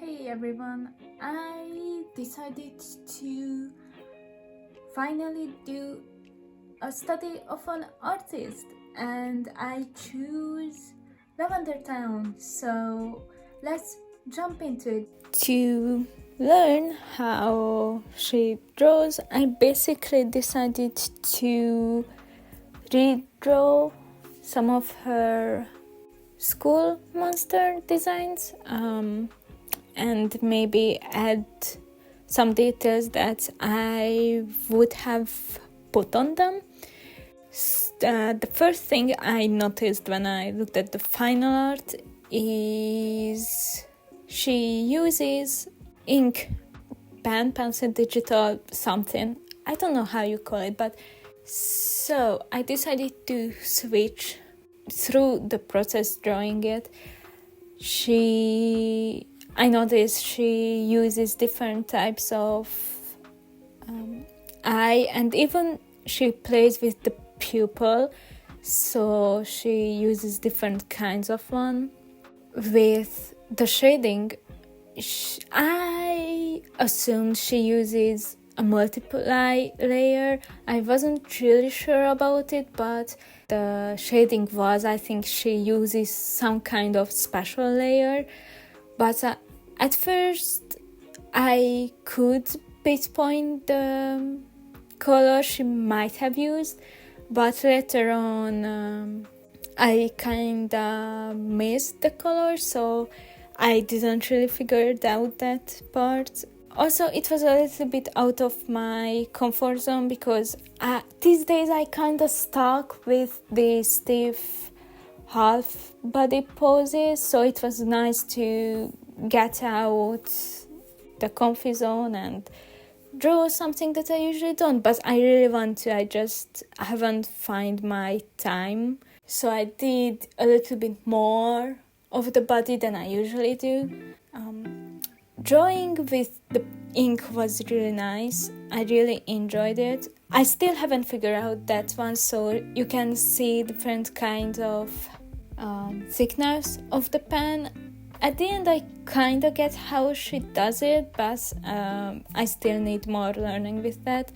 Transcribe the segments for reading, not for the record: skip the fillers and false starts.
Hey everyone, I decided to finally do a study of an artist and I choose LavenderTowne. So let's jump into it. To learn how she draws, I basically decided to redraw some of her school monster designs and maybe add some details that I would have put on them. The first thing I noticed when I looked at the final art is she uses ink, pen, pencil, digital, something. I don't know how you call it, but so I decided to switch through the process drawing it. I noticed she uses different types of eye, and even she plays with the pupil, so she uses different kinds of one. With the shading, I assumed she uses a multiply layer. I wasn't really sure about it, but the shading was, I think she uses some kind of special layer. But at first I could pinpoint the color she might have used, but later on I kinda missed the color, so I didn't really figure out that part. Also, it was a little bit out of my comfort zone because these days I kinda stuck with the stiff half body poses, so it was nice to get out the comfy zone and draw something that I usually don't, but I really want to. I just haven't found my time, so I did a little bit more of the body than I usually do. Drawing with the ink was really nice. I really enjoyed it. I still haven't figured out that one, so you can see different kinds of thickness of the pen. At the end, I kind of get how she does it, but I still need more learning with that.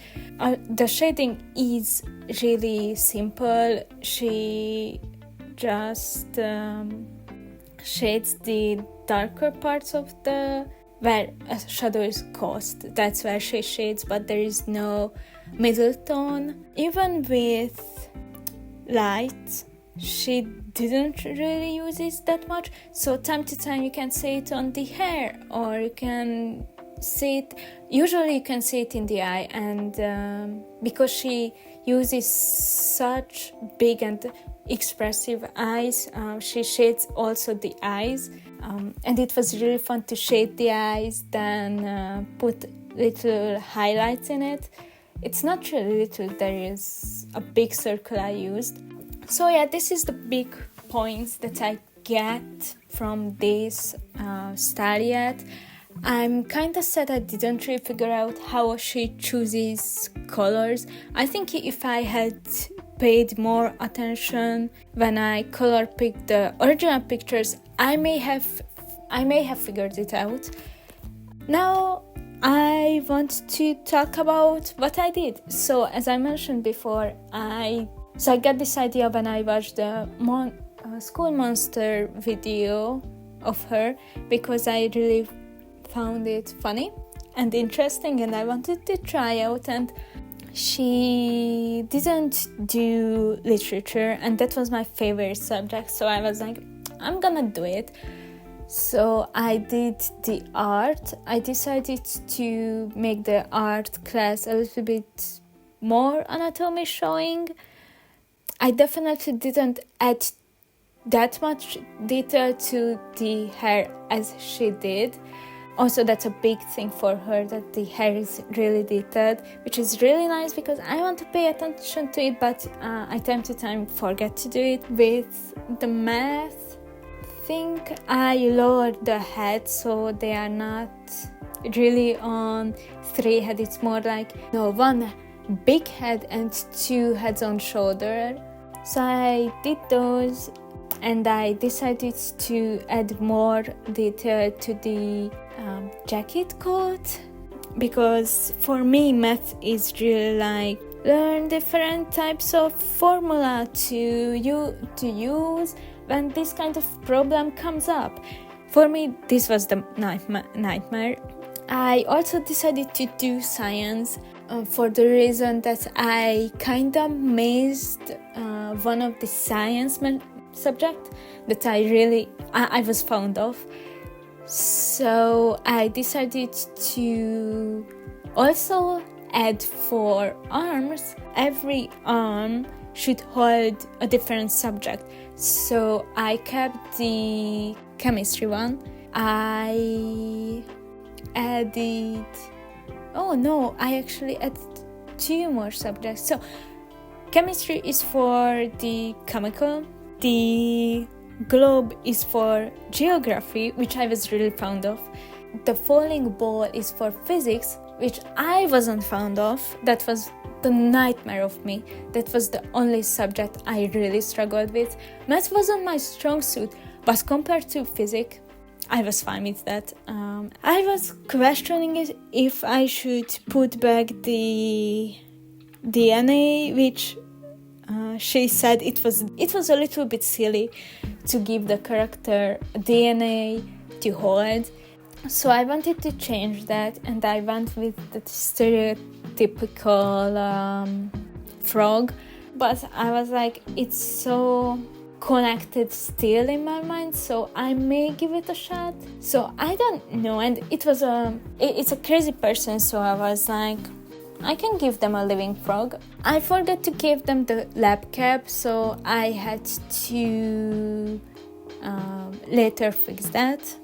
The shading is really simple. She just shades the darker parts of where a shadow is caused. That's where she shades, but there is no middle tone. Even with light, she didn't really use it that much, so time to time you can see it on the hair, or you can see it, usually you can see it in the eye, and because she uses such big and expressive eyes, she shades also the eyes, and it was really fun to shade the eyes, then put little highlights in it. It's not really little, there is a big circle I used. So yeah, this is the big points that I get from this style yet. I'm kind of sad I didn't really figure out how she chooses colors. I think if I had paid more attention when I color picked the original pictures, I may have figured it out. Now I want to talk about what I did. So as I mentioned before, I got this idea when I watched the school monster video of her, because I really found it funny and interesting and I wanted to try out. And she didn't do literature, and that was my favorite subject, so I was like, I'm gonna do it. So I did the art. I decided to make the art class a little bit more anatomy showing. I definitely didn't add that much detail to the hair as she did. Also, that's a big thing for her, that the hair is really detailed, which is really nice because I want to pay attention to it, but I time to time forget to do it. With the math, I think I lowered the head so they are not really on 3 heads. It's more like one big head and 2 heads on shoulder. So I did those, and I decided to add more detail to the jacket coat, because for me math is really like learn different types of formula to use when this kind of problem comes up. For me, this was the nightmare. I also decided to do science for the reason that I kind of missed one of the science subject that I was fond of. So I decided to also add 4 arms. Every arm should hold a different subject. So I kept the chemistry one. I actually added 2 more subjects. So chemistry is for the chemical, the globe is for geography, which I was really fond of. The falling ball is for physics, which I wasn't fond of. That was the nightmare of me. That was the only subject I really struggled with. Math wasn't my strong suit, but compared to physics, I was fine with that. I was questioning it if I should put back the DNA, which she said it was a little bit silly to give the character DNA to hold. So I wanted to change that, and I went with the stereotypical frog. But I was like, it's so connected still in my mind, so I may give it a shot. So I don't know, and it's a crazy person, so I was like, I can give them a living frog. I forgot to give them the lab cap, so I had to later fix that.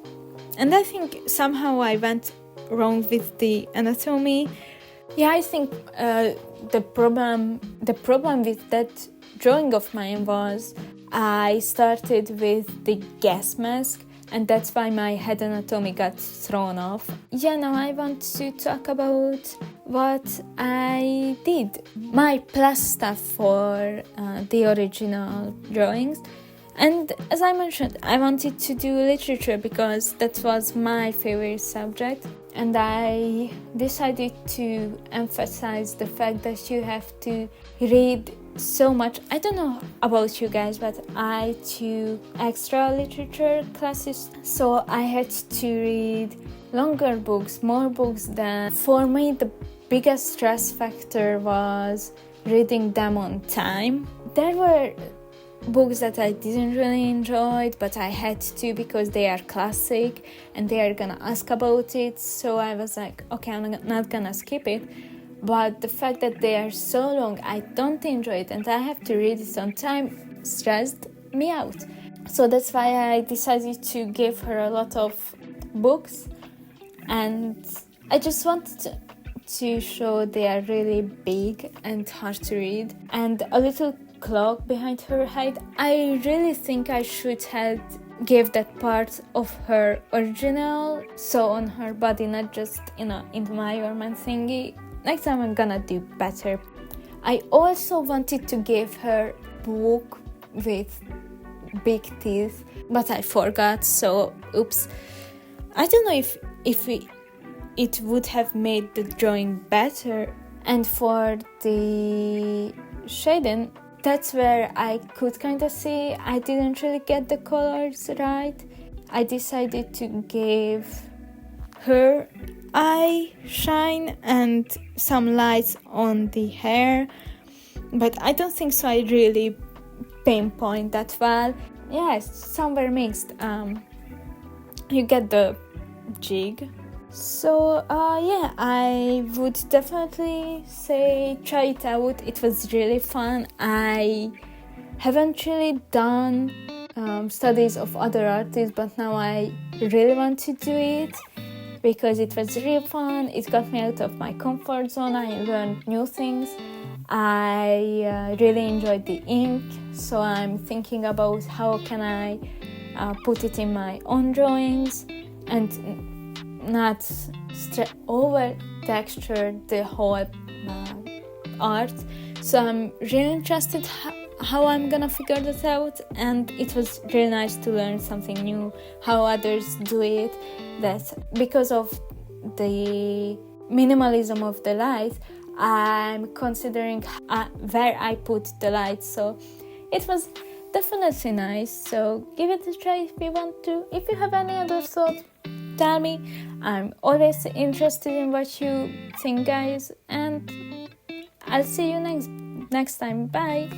And I think somehow I went wrong with the anatomy. Yeah, I think the problem with that drawing of mine was I started with the gas mask, and that's why my head anatomy got thrown off. Yeah, now I want to talk about what I did. My plus stuff for the original drawings. And as I mentioned, I wanted to do literature because that was my favorite subject. And I decided to emphasize the fact that you have to read so much. I don't know about you guys, but I took extra literature classes, so I had to read longer books, more books than. For me, the biggest stress factor was reading them on time. There were books that I didn't really enjoy, but I had to because they are classic and they are gonna ask about it. So I was like, okay, I'm not gonna skip it. But the fact that they are so long, I don't enjoy it, and I have to read it on time stressed me out. So that's why I decided to give her a lot of books, and I just wanted to show they are really big and hard to read. And a little cloak behind her head, I really think I should have gave that part of her original sew on her body, not just in my ornament thingy. Next time I'm gonna do better. I also wanted to give her book with big teeth, but I forgot, so oops. I don't know if it would have made the drawing better. And for the shading, that's where I could kind of see I didn't really get the colors right. I decided to give her eye shine and some lights on the hair, but I don't think so I really pinpoint that well. Yes, somewhere mixed. You get the jig. So yeah, I would definitely say try it out. It was really fun. I haven't really done studies of other artists, but now I really want to do it because it was really fun. It got me out of my comfort zone. I learned new things. I really enjoyed the ink, so I'm thinking about how can I put it in my own drawings and not over texture the whole art. So I'm really interested how I'm gonna figure this out, and it was really nice to learn something new, how others do it, that because of the minimalism of the light, I'm considering where I put the light, so it was definitely nice. So give it a try if you want to. If you have any other thoughts, tell me. I'm always interested in what you think, guys, and I'll see you next time. Bye.